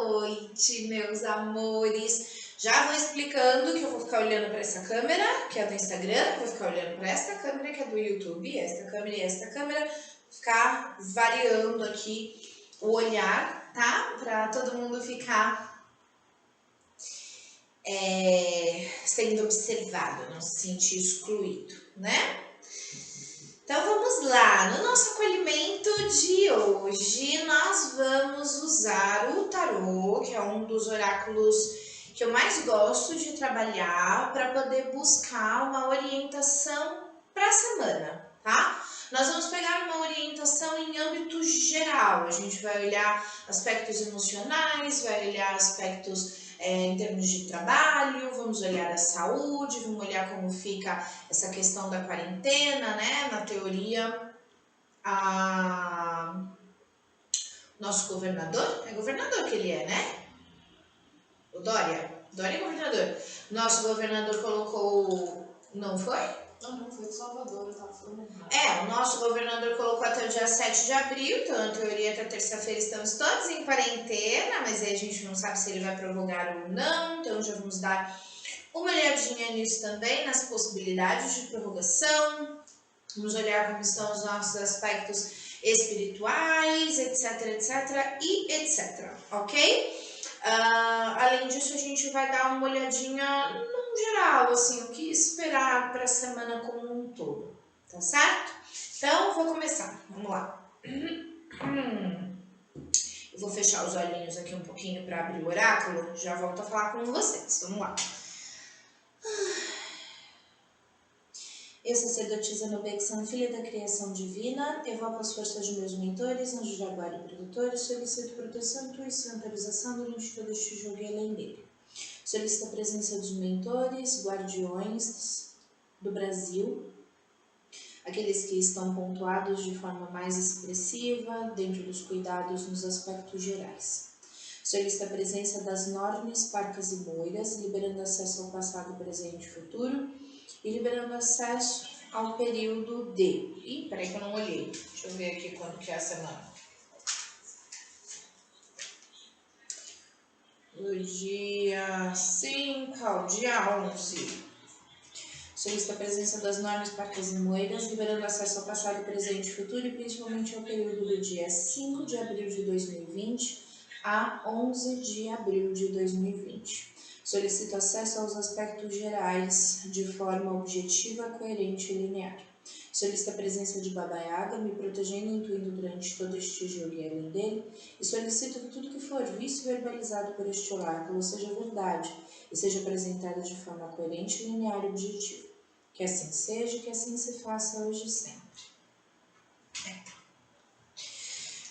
noite, meus amores. Já vou explicando que eu vou ficar olhando para essa câmera, que é do Instagram, vou ficar olhando para esta câmera, que é do YouTube, esta câmera e esta câmera, ficar variando aqui o olhar, tá? Para todo mundo ficar sendo observado, não se sentir excluído, né? Então vamos lá, no nosso acolhimento de hoje nós vamos usar o tarô, que é um dos oráculos que eu mais gosto de trabalhar para poder buscar uma orientação para a semana, tá? Nós vamos pegar uma orientação em âmbito geral, a gente vai olhar aspectos emocionais, vai olhar aspectos em termos de trabalho, vamos olhar a saúde, vamos olhar como fica essa questão da quarentena, né? Na teoria, nosso governador, é governador que ele é, né? O Dória é governador. Nosso governador colocou, não foi? Não foi de Salvador, eu tava falando errado. O nosso governador colocou até o dia 7 de abril, então na teoria até terça-feira estamos todos em quarentena, mas aí a gente não sabe se ele vai prorrogar ou não, então já vamos dar uma olhadinha nisso também, nas possibilidades de prorrogação, vamos olhar como estão os nossos aspectos espirituais, etc, e etc, ok? Além disso, a gente vai dar uma olhadinha no geral, assim, o que esperar para a semana como um todo, tá certo? Então, vou começar, vamos lá. Eu vou fechar os olhinhos aqui um pouquinho para abrir o oráculo, já volto a falar com vocês, vamos lá. Eu, sacerdotisa Nubexan, filha da criação divina, evoco as forças de meus mentores, anjos de guarda e produtores, solicito proteção, intuição e autorização durante todo este jogo e além dele. Solicito a presença dos mentores, guardiões do Brasil, aqueles que estão pontuados de forma mais expressiva, dentro dos cuidados nos aspectos gerais. Solicito a presença das normes, parcas e moiras, liberando acesso ao passado, presente e futuro, e liberando acesso ao período de... Ih, peraí que eu não olhei. Deixa eu ver aqui quando que é a semana. Do dia 5 ao dia 11. Solicito a presença das normas, parcas e moedas, liberando acesso ao passado, presente e futuro, e principalmente ao período do dia 5 de abril de 2020 a 11 de abril de 2020. Solicito acesso aos aspectos gerais de forma objetiva, coerente e linear. Solicito a presença de Baba Yaga, me protegendo e intuindo durante todo este jogo e além dele. E solicito que tudo que for visto e verbalizado por este oráculo seja verdade e seja apresentado de forma coerente, linear e objetiva. Que assim seja, que assim se faça hoje e sempre.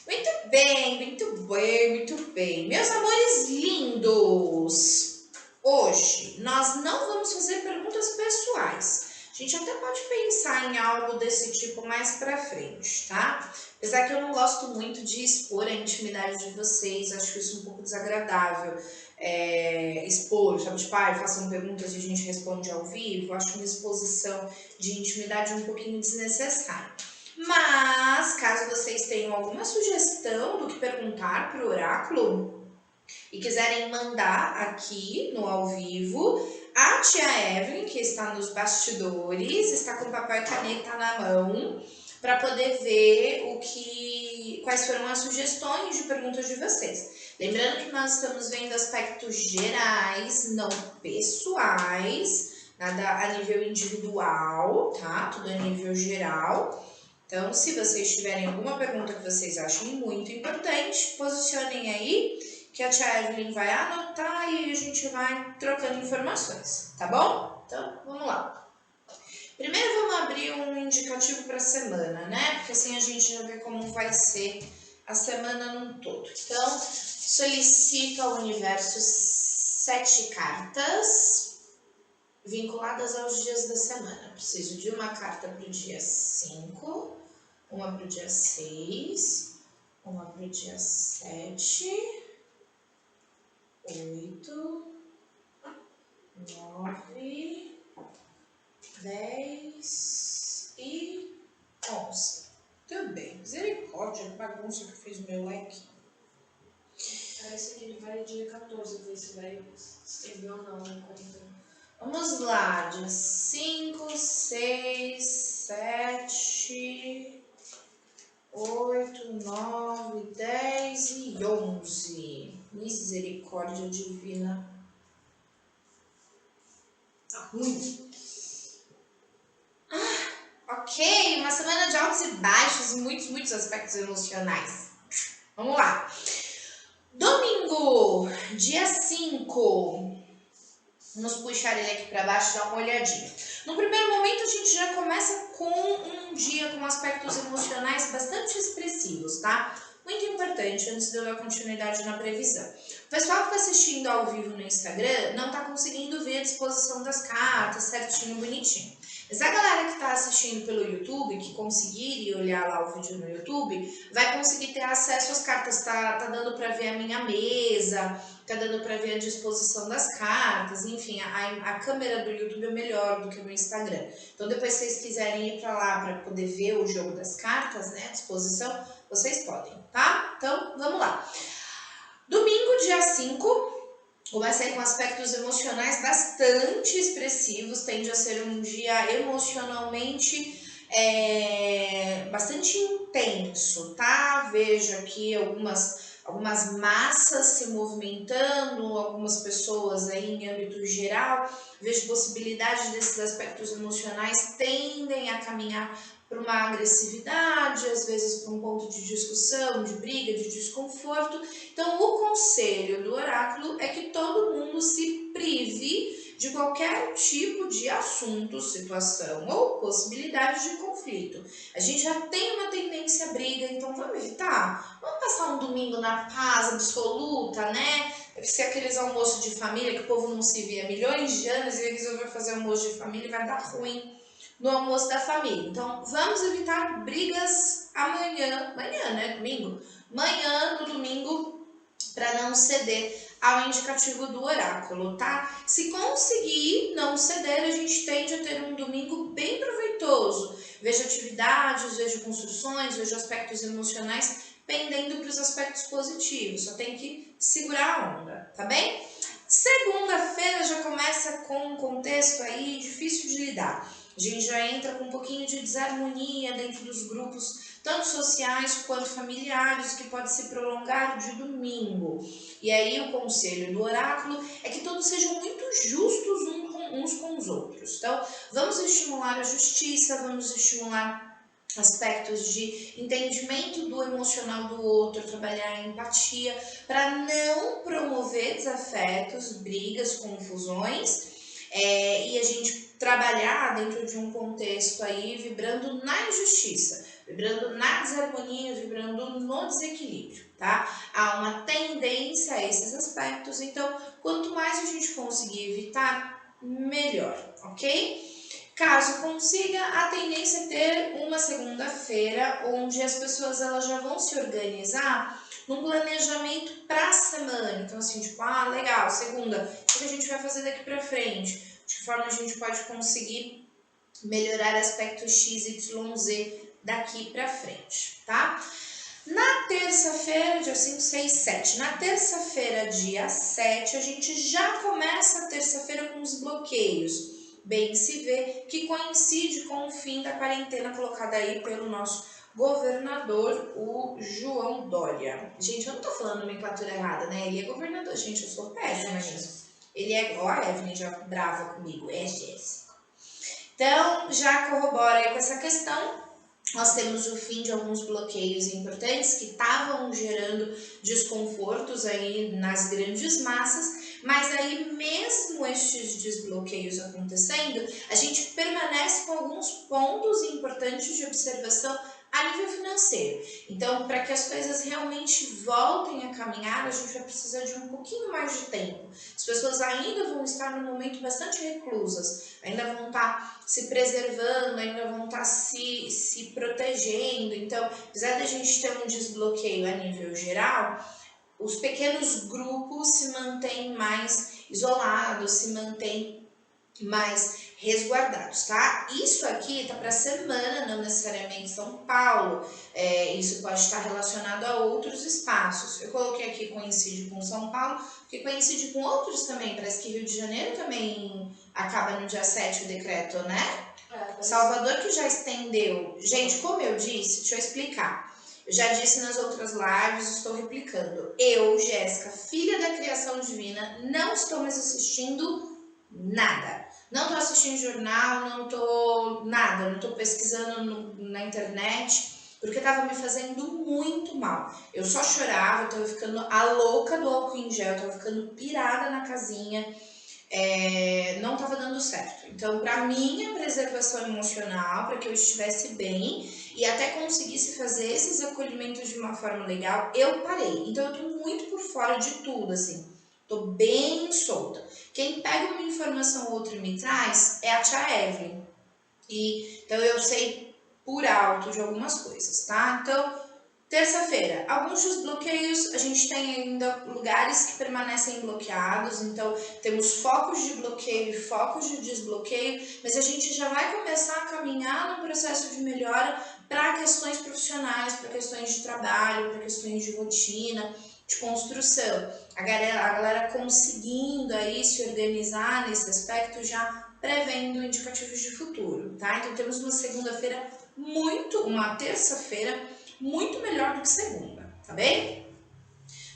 Muito bem, muito bem, muito bem. Meus amores lindos, hoje nós não vamos fazer perguntas pessoais. A gente até pode pensar em algo desse tipo mais pra frente, tá? Apesar que eu não gosto muito de expor a intimidade de vocês, acho isso um pouco desagradável. Expor, sabe? Tipo, façam perguntas e a gente responde ao vivo. Acho uma exposição de intimidade um pouquinho desnecessária. Mas, caso vocês tenham alguma sugestão do que perguntar para o oráculo e quiserem mandar aqui no ao vivo, a tia Evelyn, que está nos bastidores, está com papel e caneta na mão para poder ver quais foram as sugestões de perguntas de vocês. Lembrando que nós estamos vendo aspectos gerais, não pessoais, nada a nível individual, tá? Tudo a nível geral. Então, se vocês tiverem alguma pergunta que vocês achem muito importante, posicionem aí, que a tia Evelyn vai anotar e a gente vai trocando informações, tá bom? Então, vamos lá. Primeiro, vamos abrir um indicativo para a semana, né? Porque assim a gente já vê como vai ser a semana num todo. Então, solicito ao universo 7 cartas vinculadas aos dias da semana. Preciso de uma carta para o dia 5, uma para o dia 6, uma para o dia 7, 8, 9, 10 e 11. Tudo bem. Misericórdia, que bagunça que eu fiz o meu leque. Parece que ele vai dia 14, ver se vai estender ou não a conta. Vamos lá, dia 5, 6, 7, 8, 9, 10 e 11. Misericórdia divina. Tá ruim. Ok, uma semana de altos e baixos e muitos aspectos emocionais. Vamos lá. Domingo, dia 5. Vamos puxar ele aqui para baixo e dar uma olhadinha. No primeiro momento, a gente já começa com um dia com aspectos emocionais bastante expressivos, tá? Muito importante, antes de eu dar continuidade na previsão. O pessoal que está assistindo ao vivo no Instagram não está conseguindo ver a disposição das cartas certinho, bonitinho. Mas a galera que está assistindo pelo YouTube, que conseguir ir olhar lá o vídeo no YouTube, vai conseguir ter acesso às cartas. Tá dando para ver a minha mesa, tá dando para ver a disposição das cartas, enfim, a câmera do YouTube é melhor do que no Instagram. Então, depois se vocês quiserem ir para lá para poder ver o jogo das cartas, né, a disposição, vocês podem, tá? Então, vamos lá. Domingo, dia 5, comecei com aspectos emocionais bastante expressivos, tende a ser um dia emocionalmente bastante intenso, tá? Vejo aqui algumas massas se movimentando, algumas pessoas aí em âmbito geral. Vejo possibilidade desses aspectos emocionais tendem a caminhar para uma agressividade, às vezes para um ponto de discussão, de briga, de desconforto. Então, o conselho do oráculo é que todo mundo se prive de qualquer tipo de assunto, situação ou possibilidade de conflito. A gente já tem uma tendência à briga, então vamos evitar? Vamos passar um domingo na paz absoluta, né? Deve ser aqueles almoços de família que o povo não se vê há milhões de anos e resolveu fazer almoço de família e vai dar ruim no almoço da família. Então, vamos evitar brigas amanhã, né? Domingo? Manhã, no domingo, para não ceder ao indicativo do oráculo, tá? Se conseguir não ceder, a gente tende a ter um domingo bem proveitoso. Vejo atividades, vejo construções, vejo aspectos emocionais pendendo para os aspectos positivos. Só tem que segurar a onda, tá bem? Segunda-feira já começa com um contexto aí difícil de lidar. A gente já entra com um pouquinho de desarmonia dentro dos grupos, tanto sociais quanto familiares, que pode se prolongar de domingo. E aí o conselho do oráculo é que todos sejam muito justos uns com os outros. Então, vamos estimular a justiça, vamos estimular aspectos de entendimento do emocional do outro, trabalhar a empatia, para não promover desafetos, brigas, confusões, e a gente trabalhar dentro de um contexto aí vibrando na injustiça, vibrando na desarmonia, vibrando no desequilíbrio, tá? Há uma tendência a esses aspectos, então quanto mais a gente conseguir evitar, melhor, ok? Caso consiga, a tendência é ter uma segunda-feira onde as pessoas elas já vão se organizar num planejamento para a semana. Então, assim, tipo, legal, segunda, o que a gente vai fazer daqui para frente? De que forma a gente pode conseguir melhorar aspectos X, Y, Z daqui para frente, tá? Na terça-feira, dia 5, 6, 7. Na terça-feira, dia 7, a gente já começa a terça-feira com os bloqueios. Bem se vê que coincide com o fim da quarentena colocada aí pelo nosso governador, o João Dória. Gente, eu não tô falando nomenclatura errada, né? Ele é governador, gente, eu sou péssima nisso. Ele é, ó, a Evelyn já brava comigo, é Jéssica. Então, já corrobora aí com essa questão. Nós temos o fim de alguns bloqueios importantes que estavam gerando desconfortos aí nas grandes massas, mas aí mesmo estes desbloqueios acontecendo, a gente permanece com alguns pontos importantes de observação a nível financeiro. Então, para que as coisas realmente voltem a caminhar, a gente vai precisar de um pouquinho mais de tempo. As pessoas ainda vão estar num momento bastante reclusas, ainda vão estar se preservando, ainda vão estar se protegendo. Então, apesar da gente ter um desbloqueio a nível geral, os pequenos grupos se mantêm mais isolados, se mantêm mais resguardados, tá? Isso aqui tá para semana, não necessariamente São Paulo. Isso pode estar relacionado a outros espaços. Eu coloquei aqui coincide com São Paulo, porque coincide com outros também. Parece que Rio de Janeiro também acaba no dia 7 o decreto, né? Salvador que já estendeu. Gente, como eu disse, deixa eu explicar. Eu já disse nas outras lives, estou replicando. Eu, Jéssica, filha da criação divina, não estou mais assistindo nada. Não tô assistindo jornal, não tô nada, não tô pesquisando na internet, porque tava me fazendo muito mal. Eu só chorava, eu tava ficando a louca do álcool em gel, eu tava ficando pirada na casinha, não tava dando certo. Então, pra minha preservação emocional, para que eu estivesse bem e até conseguisse fazer esses acolhimentos de uma forma legal, eu parei. Então, eu tô muito por fora de tudo, assim. Tô bem solta. Quem pega uma informação ou outra e me traz é a tia Evelyn. Então eu sei por alto de algumas coisas, tá? Então, terça-feira, alguns desbloqueios, a gente tem ainda lugares que permanecem bloqueados, então temos focos de bloqueio e focos de desbloqueio, mas a gente já vai começar a caminhar no processo de melhora para questões profissionais, para questões de trabalho, para questões de rotina, de construção. A galera conseguindo aí se organizar nesse aspecto, já prevendo indicativos de futuro, tá? Então temos uma terça-feira muito melhor do que segunda, tá bem?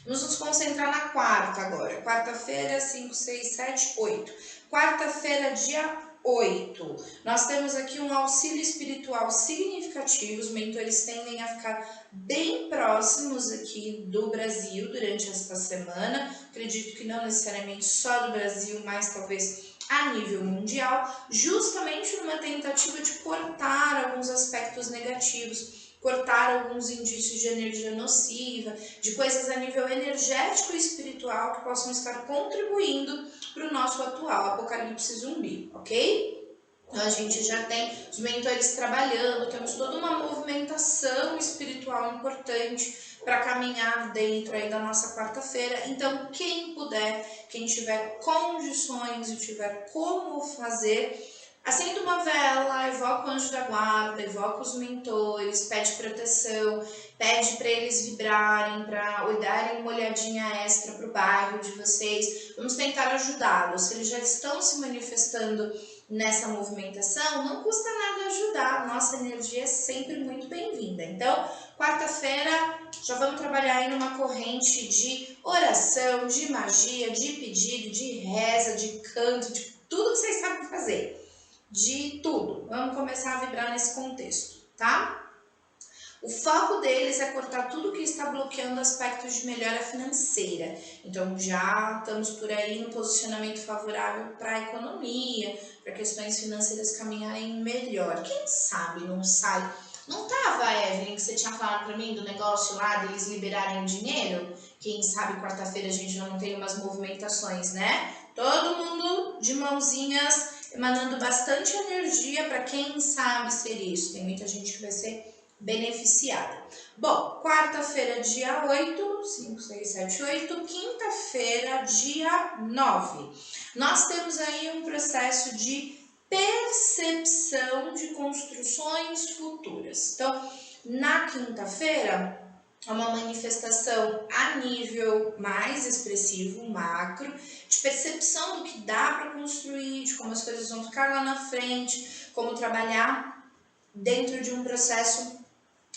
Vamos nos concentrar na quarta agora. Quarta-feira, 5, 6, 7, 8. Quarta-feira, dia 8. Nós temos aqui um auxílio espiritual significativo. Os mentores tendem a ficar bem próximos aqui do Brasil durante esta semana. Acredito que não necessariamente só do Brasil, mas talvez a nível mundial, justamente numa tentativa de cortar alguns aspectos negativos, cortar alguns indícios de energia nociva, de coisas a nível energético e espiritual que possam estar contribuindo para o nosso atual apocalipse zumbi, ok? Então a gente já tem os mentores trabalhando, temos toda uma movimentação espiritual importante para caminhar dentro aí da nossa quarta-feira. Então quem puder, quem tiver condições e tiver como fazer, acende uma vela, evoca o anjo da guarda, evoca os mentores, pede proteção, pede para eles vibrarem, para darem uma olhadinha extra para o bairro de vocês. Vamos tentar ajudá-los. Se eles já estão se manifestando nessa movimentação, não custa nada ajudar. Nossa energia é sempre muito bem-vinda. Então, quarta-feira, já vamos trabalhar aí numa corrente de oração, de magia, de pedido, de reza, de canto, de tudo que vocês sabem fazer. De tudo. Vamos começar a vibrar nesse contexto, tá? O foco deles é cortar tudo que está bloqueando aspectos de melhora financeira. Então já estamos por aí no posicionamento favorável para a economia, para questões financeiras caminharem melhor. Quem sabe não sai. Não tava, Evelyn, que você tinha falado para mim do negócio lá deles liberarem o dinheiro? Quem sabe quarta-feira a gente já não tem umas movimentações, né? Todo mundo de mãozinhas emanando bastante energia para quem sabe ser isso. Tem muita gente que vai ser beneficiada. Bom, quarta-feira, dia 8, 5, 6, 7, 8, quinta-feira, dia 9. Nós temos aí um processo de percepção de construções futuras. Então, na quinta-feira, é uma manifestação a nível mais expressivo, macro, de percepção do que dá para construir, de como as coisas vão ficar lá na frente, como trabalhar dentro de um processo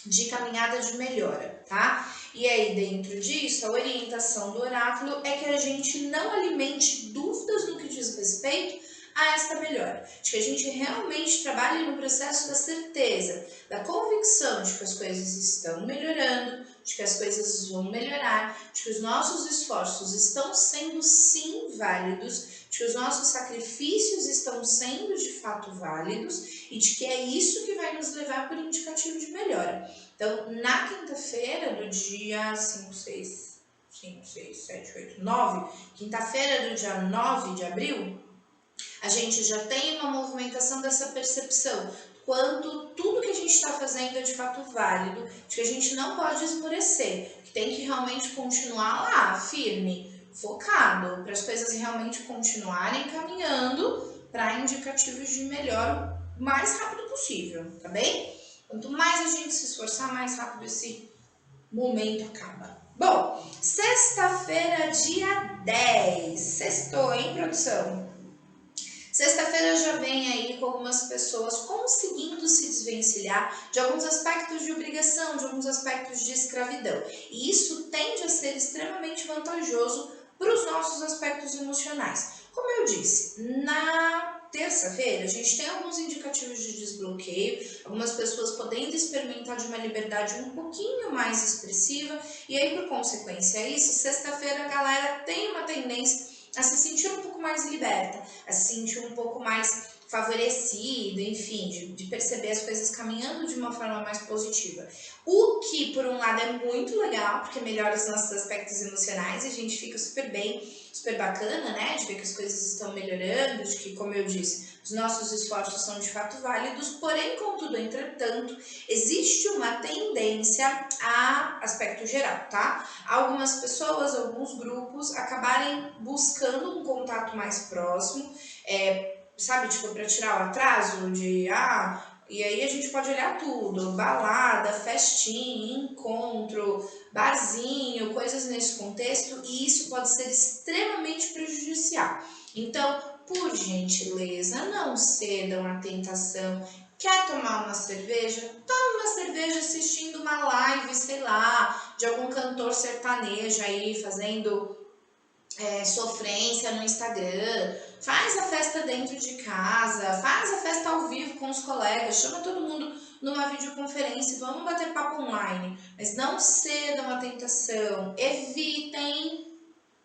de caminhada de melhora, tá? E aí, dentro disso, a orientação do oráculo é que a gente não alimente dúvidas no que diz respeito a esta melhora, de que a gente realmente trabalhe no processo da certeza, da convicção de que as coisas estão melhorando, de que as coisas vão melhorar, de que os nossos esforços estão sendo sim válidos, de que os nossos sacrifícios estão sendo de fato válidos e de que é isso que vai nos levar por indicativo de melhora. Então, na quinta-feira do dia 5, 6, 7, 8, 9, quinta-feira do dia 9 de abril, a gente já tem uma movimentação dessa percepção, quanto tudo que a gente está fazendo é de fato válido, de que a gente não pode esmorecer, que tem que realmente continuar lá, firme, focado, para as coisas realmente continuarem caminhando para indicativos de melhora o mais rápido possível, tá bem? Quanto mais a gente se esforçar, mais rápido esse momento acaba. Bom, sexta-feira, dia 10. Sextou, hein, produção? Sexta-feira já vem aí com algumas pessoas conseguindo se desvencilhar de alguns aspectos de obrigação, de alguns aspectos de escravidão. E isso tende a ser extremamente vantajoso para os nossos aspectos emocionais. Como eu disse, na terça-feira a gente tem alguns indicativos de desbloqueio, algumas pessoas podendo experimentar de uma liberdade um pouquinho mais expressiva, e aí por consequência isso, sexta-feira a galera tem uma tendência a se sentir um pouco mais liberta, a se sentir um pouco mais favorecido, enfim, de perceber as coisas caminhando de uma forma mais positiva. O que, por um lado, é muito legal, porque melhora os nossos aspectos emocionais e a gente fica super bem, super bacana, né? De ver que as coisas estão melhorando, de que, como eu disse, os nossos esforços são de fato válidos, porém, contudo, entretanto, existe uma tendência a aspecto geral, tá? Algumas pessoas, alguns grupos acabarem buscando um contato mais próximo, sabe, tipo, para tirar o atraso de, e aí a gente pode olhar tudo, balada, festinha, encontro, barzinho, coisas nesse contexto, e isso pode ser extremamente prejudicial. Então, por gentileza, não cedam à tentação. Quer tomar uma cerveja? Toma uma cerveja assistindo uma live, sei lá, de algum cantor sertanejo aí fazendo sofrência no Instagram, faz a festa dentro de casa, faz a festa ao vivo com os colegas, chama todo mundo numa videoconferência, vamos bater papo online, mas não cedam à tentação, evitem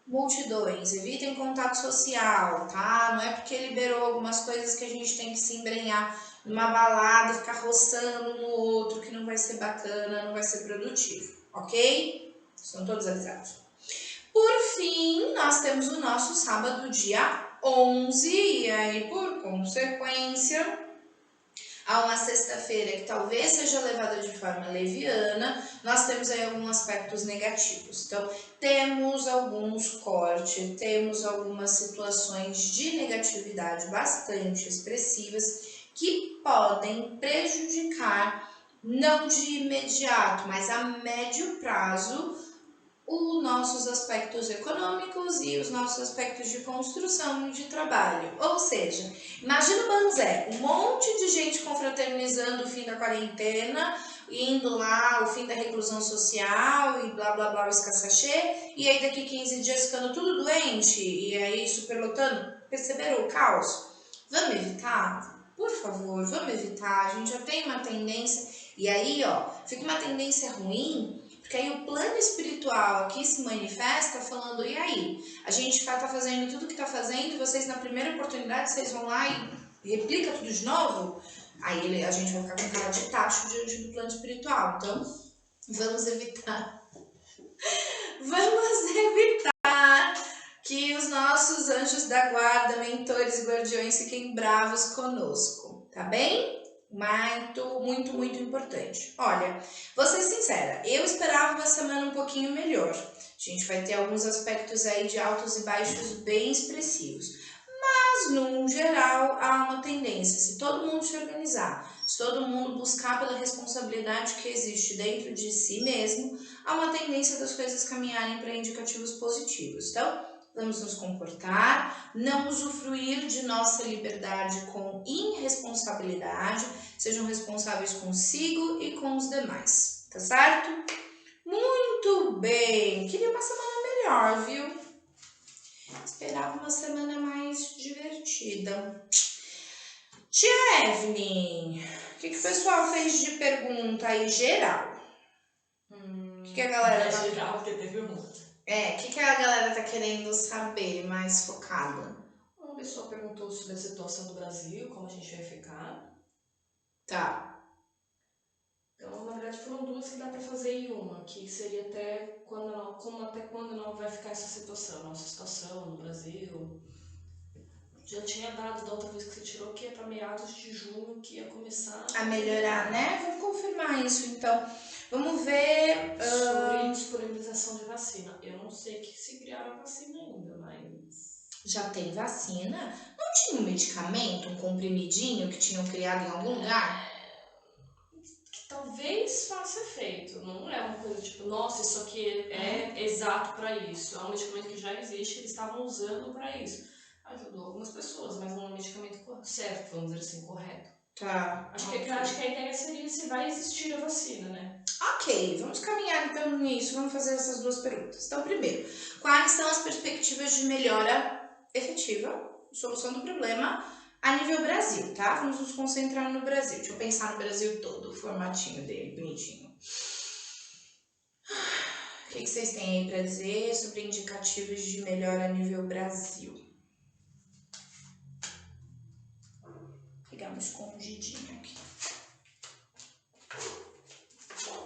multidões, evitem contato social, tá? Não é porque liberou algumas coisas que a gente tem que se embrenhar numa balada e ficar roçando um no outro, que não vai ser bacana, não vai ser produtivo, ok? Estão todos avisados. Por fim, nós temos o nosso sábado, dia 11, e aí, por consequência, há uma sexta-feira que talvez seja levada de forma leviana, nós temos aí alguns aspectos negativos. Então, temos alguns cortes, temos algumas situações de negatividade bastante expressivas que podem prejudicar, não de imediato, mas a médio prazo, os nossos aspectos econômicos e os nossos aspectos de construção e de trabalho. Ou seja, imagina o Banzé, um monte de gente confraternizando o fim da quarentena, indo lá o fim da reclusão social e blá blá blá o escassachê, e aí daqui 15 dias ficando tudo doente, e aí superlotando. Perceberam o caos? Vamos evitar? Por favor, vamos evitar. A gente já tem uma tendência, e aí ó, fica uma tendência ruim, porque aí o plano espiritual aqui se manifesta falando, e aí? A gente tá fazendo tudo que tá fazendo e vocês na primeira oportunidade, vocês vão lá e replica tudo de novo? Aí a gente vai ficar com cara de tacho diante do plano espiritual. Então, vamos evitar. Vamos evitar que os nossos anjos da guarda, mentores e guardiões fiquem bravos conosco, tá bem? Muito importante. Olha, vou ser sincera, eu esperava uma semana um pouquinho melhor. A gente vai ter alguns aspectos aí de altos e baixos bem expressivos. Mas, no geral, há uma tendência, se todo mundo se organizar, se todo mundo buscar pela responsabilidade que existe dentro de si mesmo, há uma tendência das coisas caminharem para indicativos positivos. Então, vamos nos comportar, não usufruir de nossa liberdade com irresponsabilidade, sejam responsáveis consigo e com os demais, tá certo? Muito bem, queria uma semana melhor, viu? Esperava uma semana mais divertida. Tia Evelyn, o que o pessoal fez de pergunta aí geral? O que a galera tá... geral, porque teve um. O que a galera tá querendo saber mais focada? Uma pessoa perguntou sobre a situação do Brasil, como a gente vai ficar. Tá. Então, na verdade, foram duas que dá para fazer em uma, que seria até quando não vai ficar essa situação, nossa situação no Brasil. Já tinha dado da outra vez que você tirou que é para meados de junho que ia começar a melhorar, né? Vamos confirmar isso, então. Vamos ver... Sobre disponibilização de vacina. Eu não sei que se criaram a vacina ainda, mas... Já tem vacina? Não tinha um medicamento, um comprimidinho que tinham criado em algum lugar? Que talvez faça efeito. Não é uma coisa tipo, nossa, isso aqui é exato para isso. É um medicamento que já existe, eles estavam usando para isso. Ajudou algumas pessoas, mas não é um medicamento certo, vamos dizer assim, correto. Tá. Acho que a ideia seria se vai existir a vacina, né? Ok, vamos caminhar então nisso. Vamos fazer essas duas perguntas. Então, primeiro, quais são as perspectivas de melhora efetiva, solução do problema a nível Brasil, tá? Vamos nos concentrar no Brasil. Deixa eu pensar no Brasil todo, o formatinho dele, bonitinho. O que vocês têm aí para dizer sobre indicativos de melhora a nível Brasil? Vou pegar uma escondidinha aqui.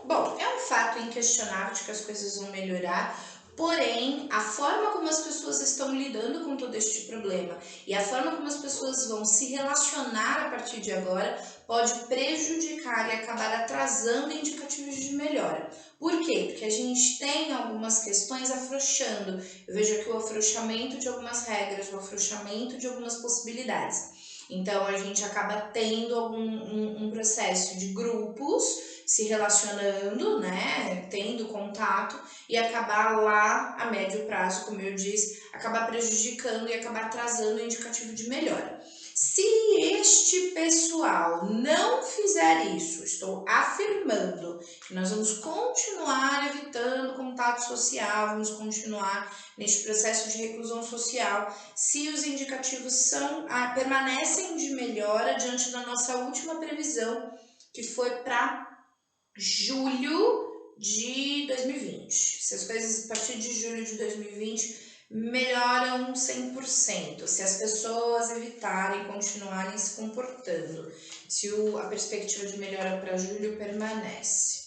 Bom, é um fato inquestionável de que as coisas vão melhorar, porém, a forma como as pessoas estão lidando com todo este problema e a forma como as pessoas vão se relacionar a partir de agora pode prejudicar e acabar atrasando indicativos de melhora. Por quê? Porque a gente tem algumas questões afrouxando. Eu vejo aqui o afrouxamento de algumas regras, o afrouxamento de algumas possibilidades. Então, a gente acaba tendo um processo de grupos se relacionando, né, tendo contato e acabar lá a médio prazo, como eu disse, acabar prejudicando e acabar atrasando o indicativo de melhora. Se este pessoal não fizer isso, estou afirmando que nós vamos continuar evitando contato social, vamos continuar neste processo de reclusão social, se os indicativos permanecem de melhora diante da nossa última previsão, que foi para julho de 2020. Se as coisas a partir de julho de 2020 melhoram 100%, se as pessoas evitarem continuarem se comportando, se a perspectiva de melhora para julho permanece.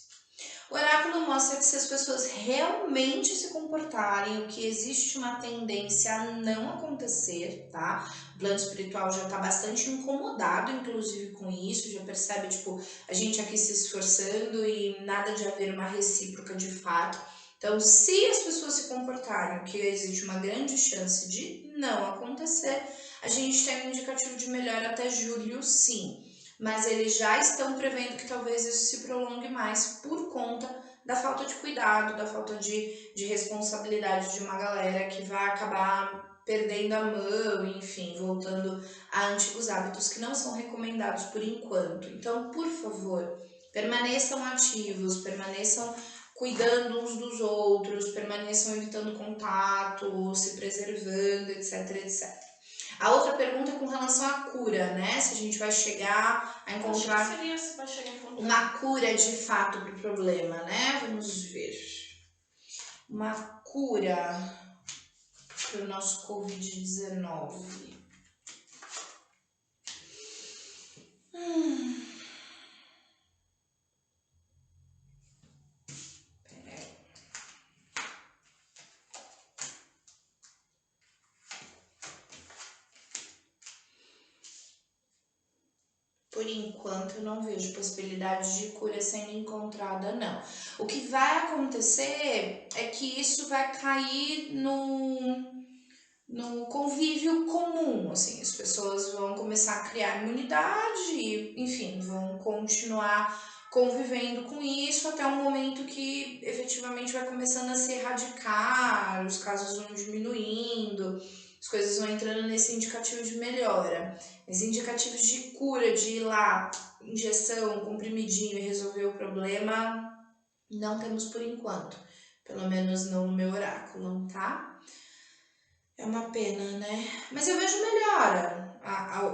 O oráculo mostra que se as pessoas realmente se comportarem, o que existe uma tendência a não acontecer, tá? O plano espiritual já tá bastante incomodado, inclusive, com isso, já percebe, tipo, a gente aqui se esforçando e nada de haver uma recíproca de fato. Então, se as pessoas se comportarem, o que existe uma grande chance de não acontecer, a gente tem um indicativo de melhora até julho, sim. Mas eles já estão prevendo que talvez isso se prolongue mais por conta da falta de cuidado, da falta de responsabilidade de uma galera que vai acabar perdendo a mão, enfim, voltando a antigos hábitos que não são recomendados por enquanto. Então, por favor, permaneçam ativos, permaneçam cuidando uns dos outros, permaneçam evitando contato, se preservando, etc, etc. A outra pergunta é com relação à cura, né? Se a gente vai chegar a encontrar Acho que seria se vai chegar a encontrar uma cura de fato para o problema, né? Vamos ver. Uma cura para o nosso Covid-19. Por enquanto, eu não vejo possibilidade de cura sendo encontrada, não. O que vai acontecer é que isso vai cair no convívio comum, assim, as pessoas vão começar a criar imunidade e, enfim, vão continuar convivendo com isso até um momento que efetivamente vai começando a se erradicar, os casos vão diminuindo, as coisas vão entrando nesse indicativo de melhora. Os indicativos de cura, de ir lá, injeção, comprimidinho e resolver o problema, não temos por enquanto, pelo menos não no meu oráculo, tá? É uma pena, né? Mas eu vejo melhora.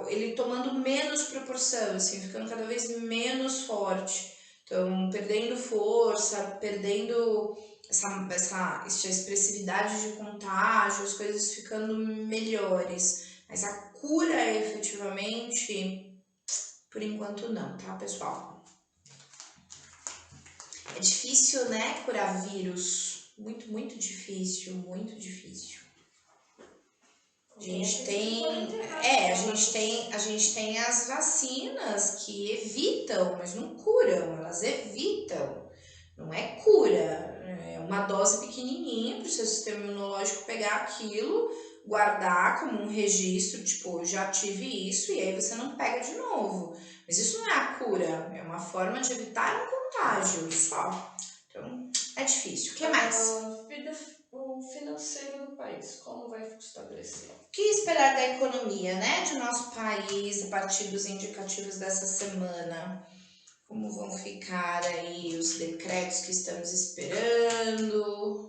Ele tomando menos proporção, assim, ficando cada vez menos forte. Então, perdendo força, perdendo essa expressividade de contágio, as coisas ficando melhores. Mas a cura, efetivamente, por enquanto não, tá, pessoal? É difícil, né, curar vírus. Muito, muito difícil, muito difícil. A gente tem as vacinas que evitam, mas não curam, elas evitam. Não é cura, é uma dose pequenininha para o seu sistema imunológico pegar aquilo, guardar como um registro, tipo, já tive isso, e aí você não pega de novo. Mas isso não é a cura, é uma forma de evitar um contágio só. Então, é difícil. O que mais? O financeiro do país, como vai estabelecer? O que esperar da economia, né, de nosso país a partir dos indicativos dessa semana? Como vão ficar aí os decretos que estamos esperando?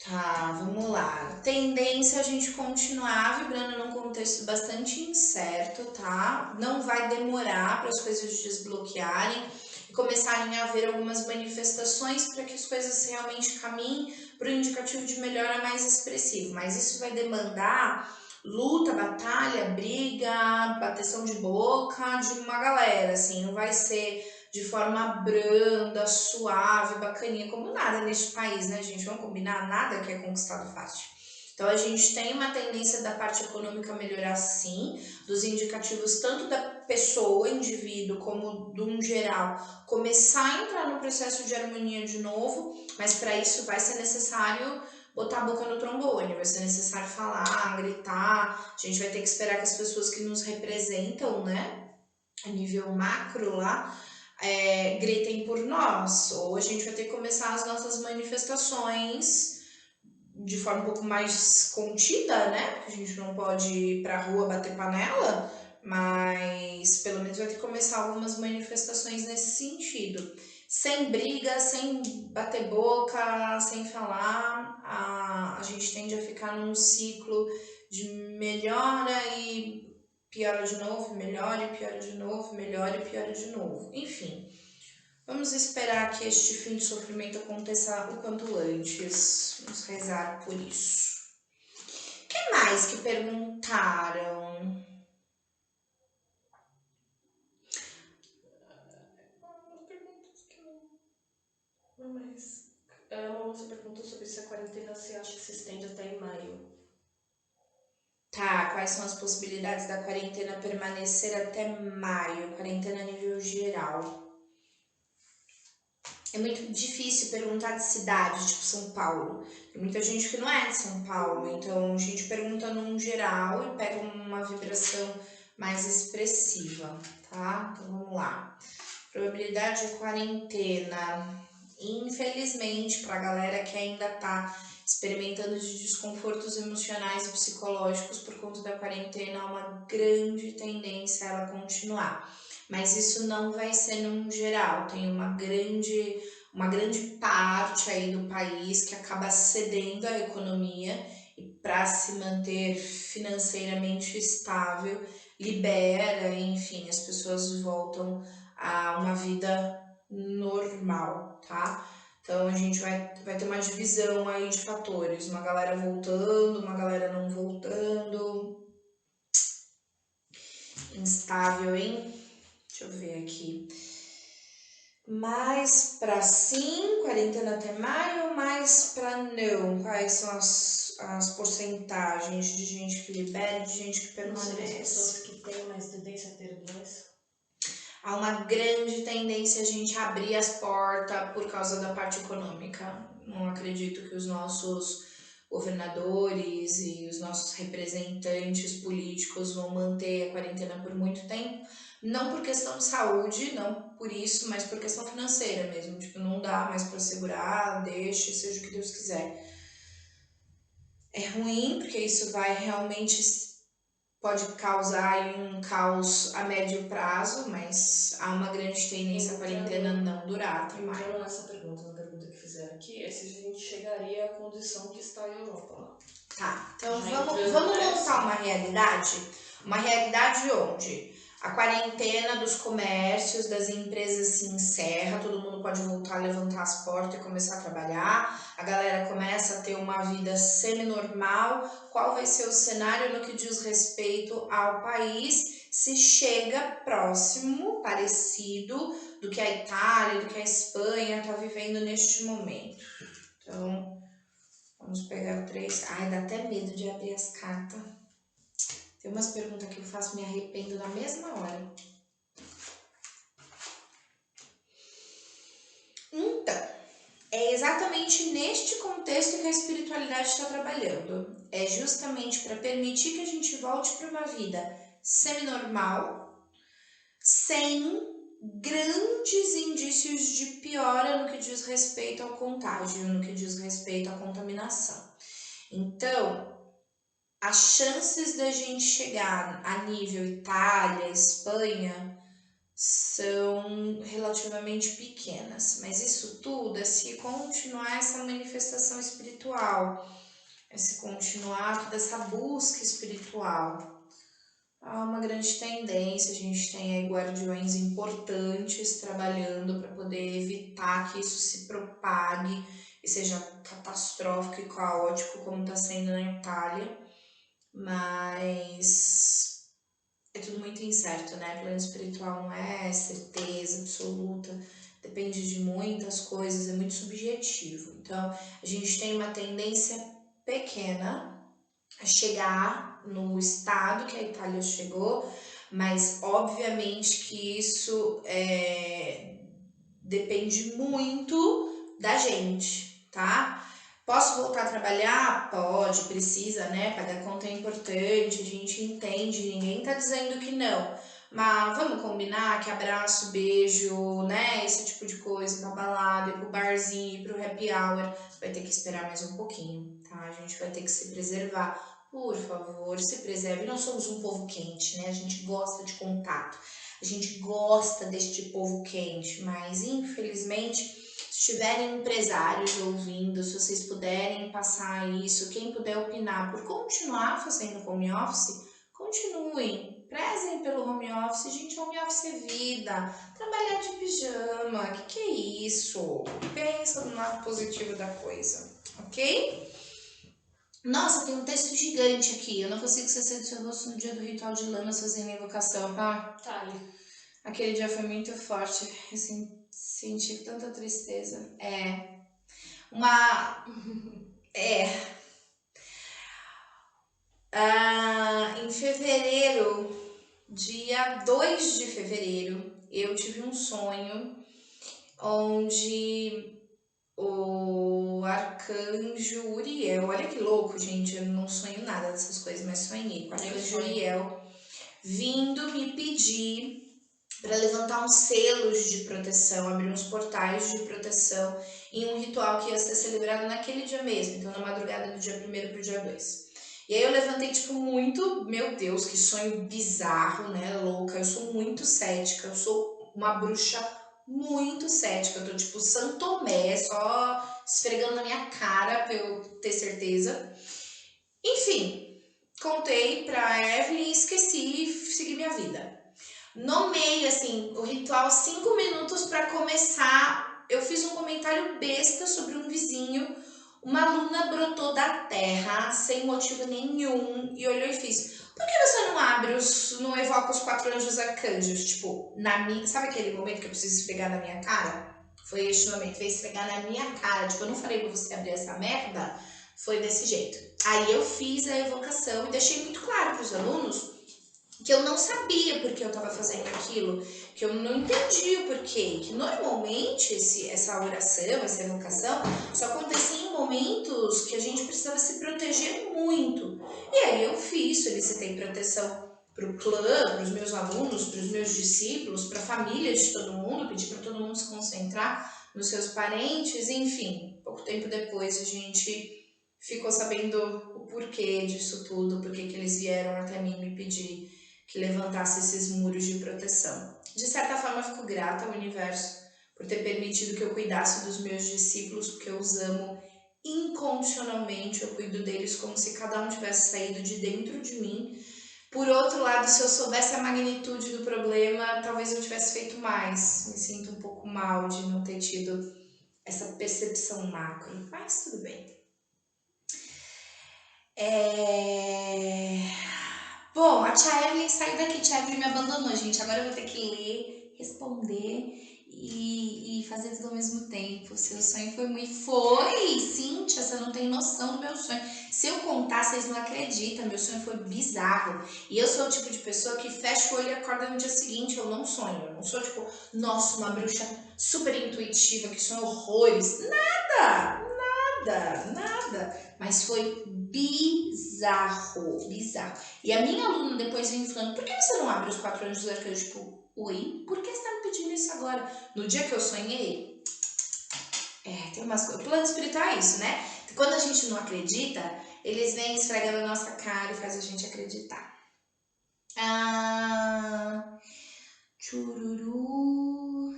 Tá, vamos lá. Tendência a gente continuar vibrando num contexto bastante incerto, tá? Não vai demorar para as coisas desbloquearem e começarem a haver algumas manifestações para que as coisas realmente caminhem para o indicativo de melhora mais expressivo. Mas isso vai demandar luta, batalha, briga, bateção de boca de uma galera, assim, não vai ser de forma branda, suave, bacaninha, como nada neste país, né, gente? Vamos combinar? Nada que é conquistado fácil. Então, a gente tem uma tendência da parte econômica melhorar sim, dos indicativos tanto da pessoa, indivíduo, como do um geral, começar a entrar no processo de harmonia de novo, mas para isso vai ser necessário botar a boca no trombone, vai ser necessário falar, gritar, a gente vai ter que esperar que as pessoas que nos representam, né, a nível macro lá, gritem por nós, ou a gente vai ter que começar as nossas manifestações de forma um pouco mais contida, né? Porque a gente não pode ir pra rua bater panela, mas pelo menos vai ter que começar algumas manifestações nesse sentido. Sem briga, sem bater boca, sem falar, a gente tende a ficar num ciclo de melhora e piora de novo, melhora e piora de novo, melhora e piora de novo. Enfim, vamos esperar que este fim de sofrimento aconteça o quanto antes. Vamos rezar por isso. O que mais que perguntaram? Perguntas que não. Mas. Uma moça perguntou sobre se a quarentena se acha que se estende até em maio. Tá, quais são as possibilidades da quarentena permanecer até maio? Quarentena a nível geral. É muito difícil perguntar de cidade, tipo São Paulo. Tem muita gente que não é de São Paulo, então a gente pergunta num geral e pega uma vibração mais expressiva, tá? Então vamos lá. Probabilidade de quarentena. Infelizmente, para a galera que ainda tá experimentando de desconfortos emocionais e psicológicos por conta da quarentena, há uma grande tendência a ela continuar. Mas isso não vai ser num geral, tem uma grande parte aí do país que acaba cedendo à economia e para se manter financeiramente estável, libera, enfim, as pessoas voltam a uma vida normal, tá? Então a gente vai ter uma divisão aí de fatores, uma galera voltando, uma galera não voltando. Instável, hein? Deixa eu ver aqui. Mais pra sim, quarentena até maio, mais pra não. Quais são as porcentagens de gente que libera e de gente que Não seriam as permanece? pessoas que têm mais tendência a ter doença? Há uma grande tendência a gente abrir as portas por causa da parte econômica. Não acredito que os nossos governadores e os nossos representantes políticos vão manter a quarentena por muito tempo, não por questão de saúde, não por isso, mas por questão financeira mesmo. Tipo, não dá mais para segurar, deixa, seja o que Deus quiser. É ruim, porque isso vai realmente pode causar aí um caos a médio prazo, mas há uma grande tendência a quarentena não durar até maio. Entrando nessa pergunta, na pergunta que fizeram aqui, é se a gente chegaria à condição que está a Europa lá. Tá, então Já vamos entrando nessa. montar uma realidade onde a quarentena dos comércios, das empresas se encerra, todo mundo pode voltar a levantar as portas e começar a trabalhar, a galera começa a ter uma vida semi-normal. Qual vai ser o cenário no que diz respeito ao país? Se chega próximo, parecido do que a Itália, do que a Espanha está vivendo neste momento. Então, vamos pegar o 3. Ai, dá até medo de abrir as cartas. Tem umas perguntas que eu faço, me arrependo na mesma hora. Então, é exatamente neste contexto que a espiritualidade está trabalhando. É justamente para permitir que a gente volte para uma vida semi-normal, sem grandes indícios de piora no que diz respeito ao contágio, no que diz respeito à contaminação. Então, as chances da gente chegar a nível Itália, Espanha, são relativamente pequenas, mas isso tudo é se continuar essa manifestação espiritual, é se continuar toda essa busca espiritual. Há uma grande tendência, a gente tem aí guardiões importantes trabalhando para poder evitar que isso se propague e seja catastrófico e caótico como está sendo na Itália, mas é tudo muito incerto, né? Plano espiritual não é certeza absoluta, depende de muitas coisas, é muito subjetivo. Então, a gente tem uma tendência pequena a chegar no estado que a Itália chegou, mas obviamente que isso depende muito da gente, tá? Posso voltar a trabalhar? Pode, precisa, né? Pagar conta é importante, a gente entende, ninguém tá dizendo que não. Mas vamos combinar que abraço, beijo, né? Esse tipo de coisa, pra balada, ir pro barzinho, ir pro happy hour, vai ter que esperar mais um pouquinho, tá? A gente vai ter que se preservar. Por favor, se preserve. Nós somos um povo quente, né? A gente gosta de contato, a gente gosta deste povo quente, mas infelizmente, se tiverem empresários ouvindo, se vocês puderem passar isso, quem puder opinar por continuar fazendo home office, continuem, prezem pelo home office. Gente, home office é vida, trabalhar de pijama, que é isso? Pensa no lado positivo da coisa, ok? Nossa, tem um texto gigante aqui, eu não consigo esquecer do seu rosto no dia do ritual de lamas fazendo a invocação, tá? Tá. Aquele dia foi muito forte, assim, senti tanta tristeza. Uma. Em fevereiro, dia 2 de fevereiro, eu tive um sonho onde o arcanjo Uriel, olha que louco, gente, eu não sonho nada dessas coisas, mas sonhei com o arcanjo Uriel vindo me pedir para levantar uns selos de proteção, abrir uns portais de proteção em um ritual que ia ser celebrado naquele dia mesmo, então na madrugada do dia 1º pro dia 2. E aí eu levantei, tipo, muito, meu Deus, que sonho bizarro, né, louca, eu sou muito cética, eu sou uma bruxa muito cética, eu tô tipo Santomé, só esfregando na minha cara pra eu ter certeza. Enfim, contei pra Evelyn e esqueci e segui minha vida. No meio, assim, o ritual 5 minutos para começar, eu fiz um comentário besta sobre um vizinho. Uma aluna brotou da terra sem motivo nenhum e olhou e fiz: por que você não abre não evoca os 4 anjos arcanjos? Tipo, na minha. Sabe aquele momento que eu preciso esfregar na minha cara? Foi este momento, foi esfregar na minha cara. Tipo, eu não falei pra você abrir essa merda. Foi desse jeito. Aí eu fiz a evocação e deixei muito claro para os alunos que eu não sabia por que eu estava fazendo aquilo, que eu não entendi o porquê, que normalmente essa oração, essa evocação, só acontecia em momentos que a gente precisava se proteger muito. E aí eu fiz, solicitei proteção para o clã, para os meus alunos, para os meus discípulos, para a família de todo mundo, pedi para todo mundo se concentrar nos seus parentes, enfim. Pouco tempo depois a gente ficou sabendo o porquê disso tudo, porque que eles vieram até mim me pedir que levantasse esses muros de proteção. De certa forma, fico grata ao universo por ter permitido que eu cuidasse dos meus discípulos, porque eu os amo incondicionalmente, eu cuido deles como se cada um tivesse saído de dentro de mim. Por outro lado, se eu soubesse a magnitude do problema, talvez eu tivesse feito mais. Me sinto um pouco mal de não ter tido essa percepção macro, mas tudo bem. Bom, a tia Evelyn saiu daqui, tia Evelyn me abandonou, gente. Agora eu vou ter que ler, responder e fazer tudo ao mesmo tempo. Seu sonho foi muito. Foi, Cíntia, você não tem noção do meu sonho. Se eu contar, vocês não acreditam, meu sonho foi bizarro. E eu sou o tipo de pessoa que fecha o olho e acorda no dia seguinte, eu não sonho. Eu não sou tipo, nossa, uma bruxa super intuitiva que sonha horrores. Nada, nada. Mas foi bizarro, bizarro. E a minha aluna depois vem falando, por que você não abre os 4 anjos dos arcanos? Tipo, oi? Por que você tá me pedindo isso agora? No dia que eu sonhei, tem umas coisas. O plano espiritual é isso, né? Quando a gente não acredita, eles vêm esfregando a nossa cara e faz a gente acreditar. Chururu.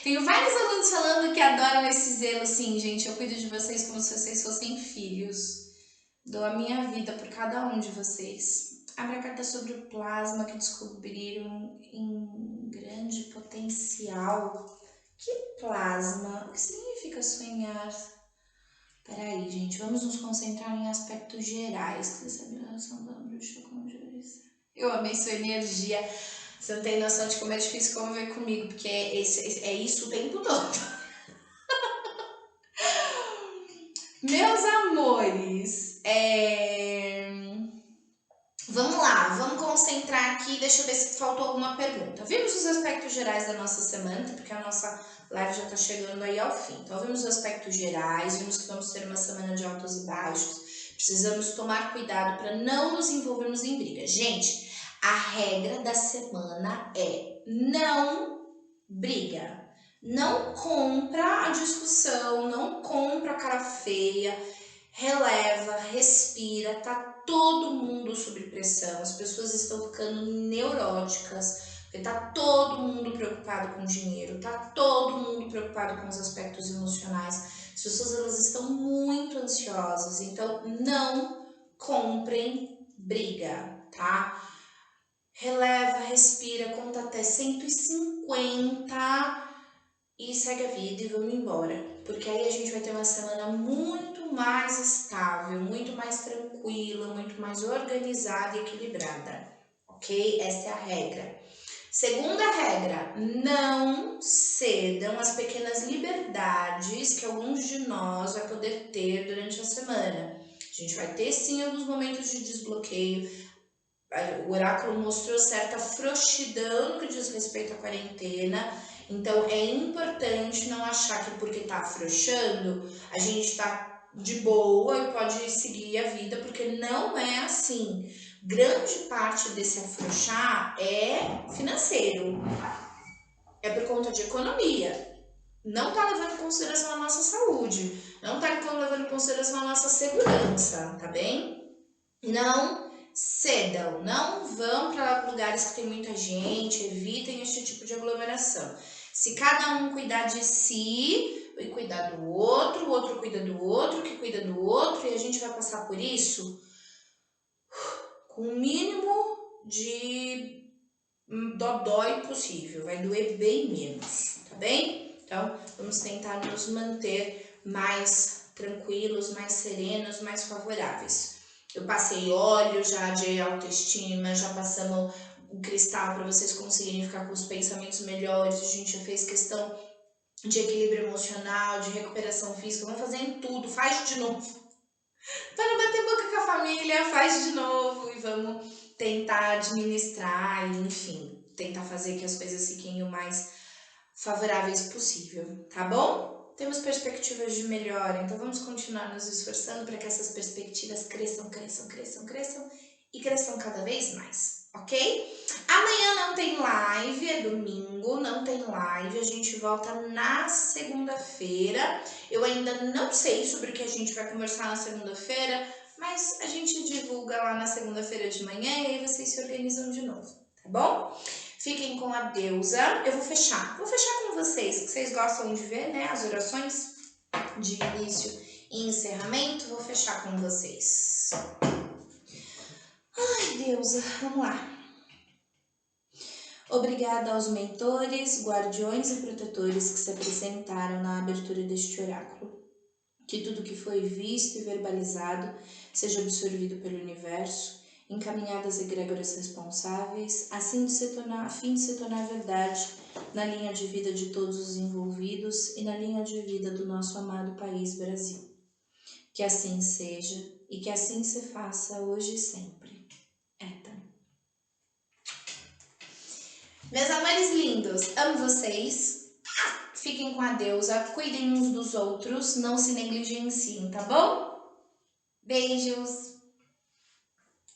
Tenho vários alunos falando que adoram esse zelo. Sim, gente, eu cuido de vocês como se vocês fossem filhos. Dou a minha vida por cada um de vocês. Abre a carta sobre o plasma que descobriram em grande potencial. Que plasma? O que significa sonhar? Peraí, gente, vamos nos concentrar em aspectos gerais. Você sabe a relação da bruxa com o juiz? Eu amei sua energia. Você não tem noção de como é difícil conviver comigo, porque é isso o tempo todo. Meus amores, vamos lá, vamos concentrar aqui. Deixa eu ver se faltou alguma pergunta. Vimos os aspectos gerais da nossa semana, porque a nossa live já está chegando aí ao fim. Então, vimos os aspectos gerais, vimos que vamos ter uma semana de altos e baixos. Precisamos tomar cuidado para não nos envolvermos em briga. Gente, a regra da semana é não briga. Não compra a discussão, não compra a cara feia, releva, respira, tá todo mundo sob pressão, as pessoas estão ficando neuróticas, porque tá todo mundo preocupado com dinheiro, tá todo mundo preocupado com os aspectos emocionais, as pessoas elas estão muito ansiosas, então não comprem briga, tá? Releva, respira, conta até 150 e segue a vida e vamos embora. Porque aí a gente vai ter uma semana muito mais estável, muito mais tranquila, muito mais organizada e equilibrada. Ok? Essa é a regra. Segunda regra, não cedam às pequenas liberdades que alguns de nós vai poder ter durante a semana. A gente vai ter sim alguns momentos de desbloqueio. O oráculo mostrou certa frouxidão no que diz respeito à quarentena, então é importante não achar que porque tá afrouxando, a gente tá de boa e pode seguir a vida, porque não é assim. Grande parte desse afrouxar é financeiro, é por conta de economia. Não tá levando em consideração a nossa saúde, não tá levando em consideração a nossa segurança, tá bem? Não cedam, não vão para lugares que tem muita gente, evitem este tipo de aglomeração. Se cada um cuidar de si e cuidar do outro, o outro cuida do outro, que cuida do outro, e a gente vai passar por isso com o mínimo de dodói possível, vai doer bem menos, tá bem? Então, vamos tentar nos manter mais tranquilos, mais serenos, mais favoráveis. Eu passei óleo já de autoestima, já passamos um cristal para vocês conseguirem ficar com os pensamentos melhores. A gente já fez questão de equilíbrio emocional, de recuperação física. Vamos fazer em tudo, faz de novo. Para não bater boca com a família, faz de novo e vamos tentar administrar e, enfim, tentar fazer que as coisas fiquem o mais favoráveis possível, tá bom? Temos perspectivas de melhora, então vamos continuar nos esforçando para que essas perspectivas cresçam e cresçam cada vez mais, ok? Amanhã não tem live, é domingo, não tem live, a gente volta na segunda-feira. Eu ainda não sei sobre o que a gente vai conversar na segunda-feira, mas a gente divulga lá na segunda-feira de manhã e aí vocês se organizam de novo, tá bom? Fiquem com a deusa. Eu vou fechar com vocês, que vocês gostam de ver, né? As orações de início e encerramento. Vou fechar com vocês. Ai, deusa, vamos lá. Obrigada aos mentores, guardiões e protetores que se apresentaram na abertura deste oráculo. Que tudo que foi visto e verbalizado seja absorvido pelo universo, encaminhado às egrégoras responsáveis, a fim de se tornar verdade na linha de vida de todos os envolvidos e na linha de vida do nosso amado país Brasil. Que assim seja e que assim se faça hoje e sempre. Ethan. Meus amores lindos, amo vocês. Fiquem com a deusa, cuidem uns dos outros, não se negligenciem, tá bom? Beijos!